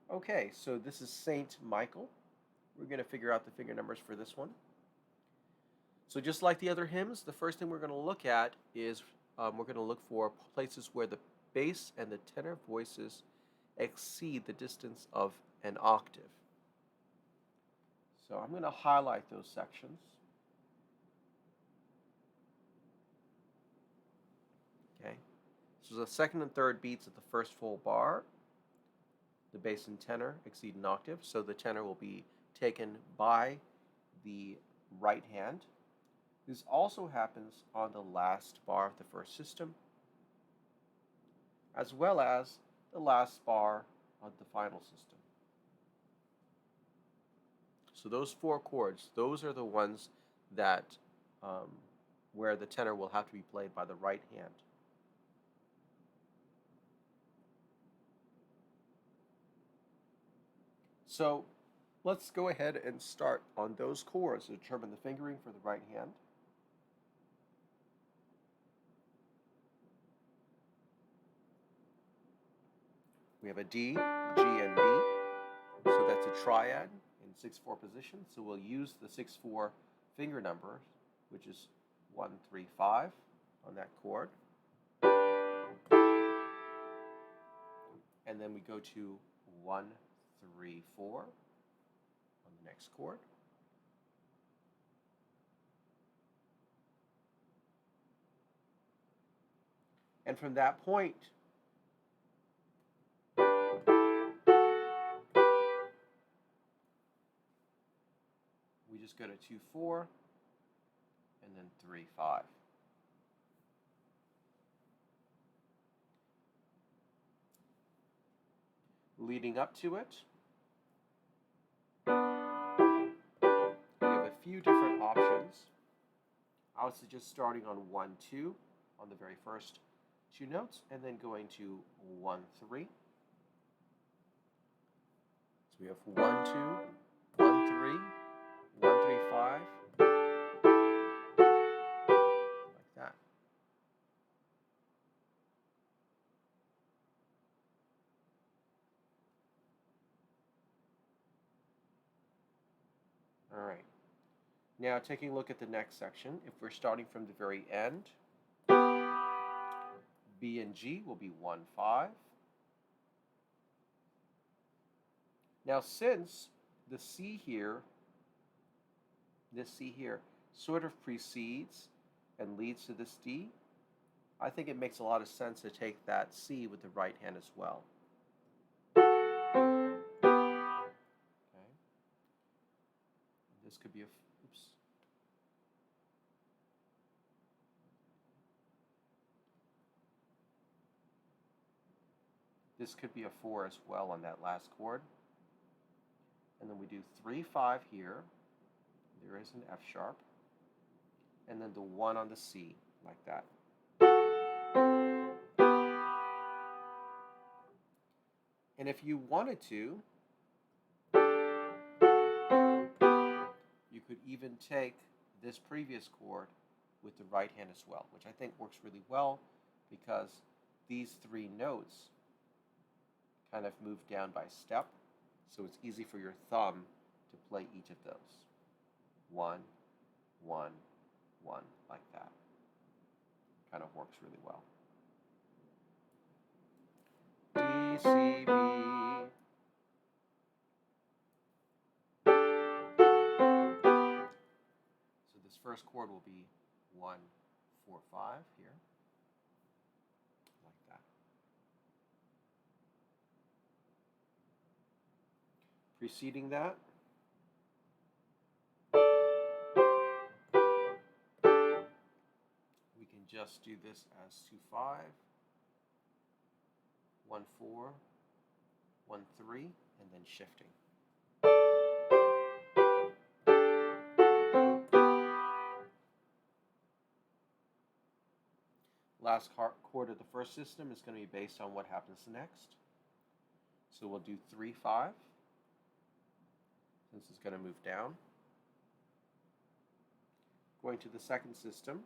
Okay, so this is Saint Michael. We're going to figure out the finger numbers for this one. So just like the other hymns, the first thing we're going to look at is we're going to look for places where the bass and the tenor voices exceed the distance of an octave. So I'm going to highlight those sections. Okay. So the second and third beats at the first full bar, the bass and tenor exceed an octave, so the tenor will be taken by the right hand. This also happens on the last bar of the first system, as well as the last bar of the final system. So those four chords, those are the ones that where the tenor will have to be played by the right hand. So let's go ahead and start on those chords to determine the fingering for the right hand. We have a D, G, and B. So that's a triad in 6/4 position. So we'll use the 6/4 finger number, which is 1, 3, 5 on that chord. And then we go to 1, 3, 4 on the next chord. And from that point, we just go to 2, 4, and then 3, 5. Leading up to it, we have a few different options. I would suggest starting on 1, 2 on the very first two notes, and then going to 1, 3. So we have 1, 2, 1, 3, 1, 3, 5, like that. All right. Now taking a look at the next section, if we're starting from the very end, B and G will be 1, 5. Now since the C here, this C here, sort of precedes and leads to this D, I think it makes a lot of sense to take that C with the right hand as well. Okay. This could be a, oops. This could be a 4 as well on that last chord. And then we do 3, 5 here. There is an F sharp. And then the 1 on the C, like that. And if you wanted to, you could even take this previous chord with the right hand as well, which I think works really well because these three notes kind of move down by step, so it's easy for your thumb to play each of those. 1, 1, 1, like that. Kind of works really well. D, C, B. So this first chord will be 1, 4, 5 here, like that. Preceding that, we can just do this as 2, 5, 1, 4, 1, 3, and then shifting. Last chord of the first system is going to be based on what happens next. So we'll do 3, 5, since it's going to move down. Going to the second system,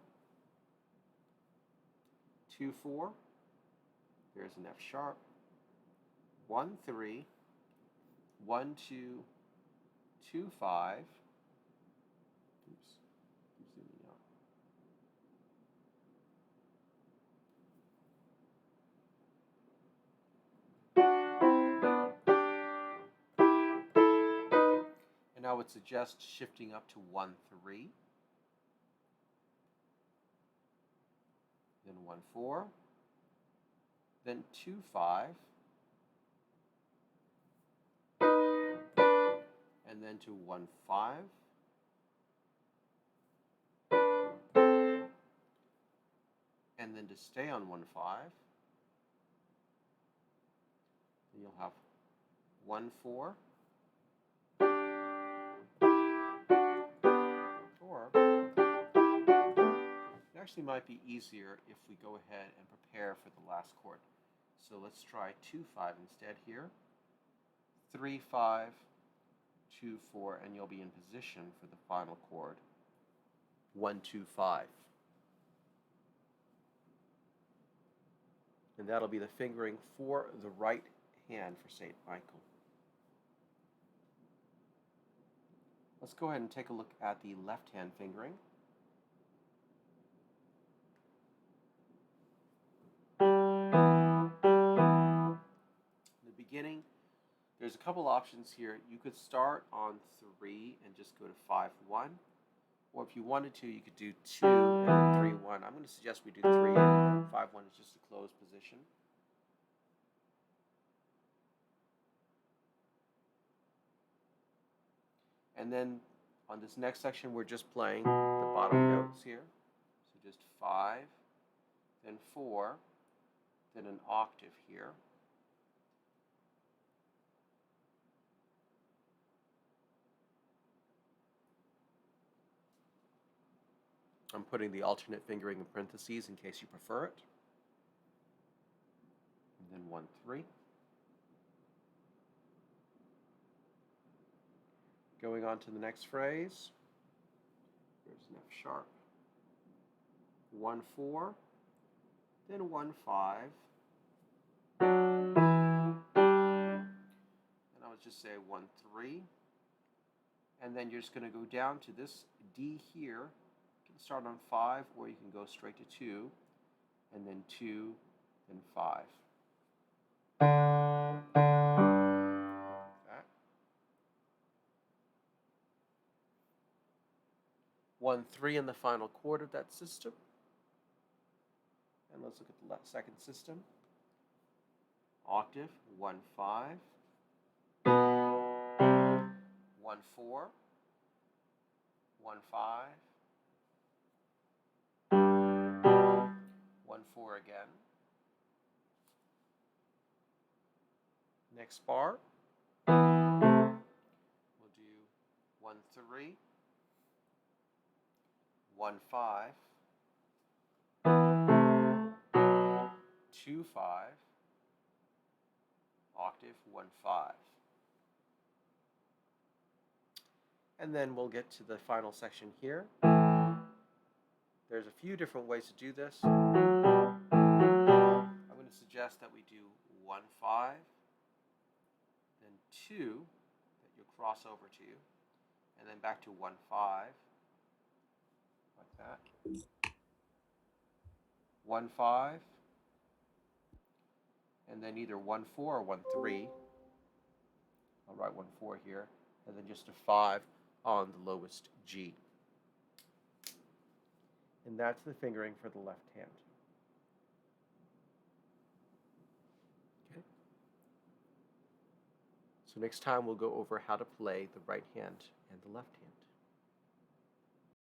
2, 4, there's an F sharp, 1, 3, 1, 2, 2, 5. Oops, keep zooming out. And I would suggest shifting up to 1, 3. Then 1, 4. Then 2, 5. And then to 1, 5. And then to stay on 1, 5. Then you'll have 1, 4. Or it actually might be easier if we go ahead and prepare for the last chord. So let's try 2, 5 instead here. 3, 5, 2, 4, and you'll be in position for the final chord. 1, 2, 5. And that'll be the fingering for the right hand for St. Michael. Let's go ahead and take a look at the left hand fingering. In the beginning, there's a couple options here. You could start on 3 and just go to 5, 1. Or if you wanted to, you could do 2 and then 3, 1. I'm going to suggest we do 3 and 5, 1 is just a closed position. And then on this next section, we're just playing the bottom notes here. So just 5, then 4, then an octave here. I'm putting the alternate fingering in parentheses in case you prefer it. And then 1, 3. Going on to the next phrase. There's an F sharp. 1, 4. Then 1, 5. And I would just say 1, 3. And then you're just going to go down to this D here. You can start on 5, or you can go straight to 2, and then 2, then 5. Like that. 1, 3 in the final chord of that system. And let's look at the second system. Octave, 1, 5. 1, 4. 1, 5. 1, 4 again. Next bar, we'll do 1, 3, 1, 5, 2, 5, octave, 1, 5. And then we'll get to the final section here. There's a few different ways to do this. I'm going to suggest that we do 1, 5, then 2 that you'll cross over to, and then back to 1, 5, like that. 1, 5, and then either 1, 4 or 1, 3. I'll write 1, 4 here, and then just a 5 on the lowest G. And that's the fingering for the left hand. Okay. So next time we'll go over how to play the right hand and the left hand.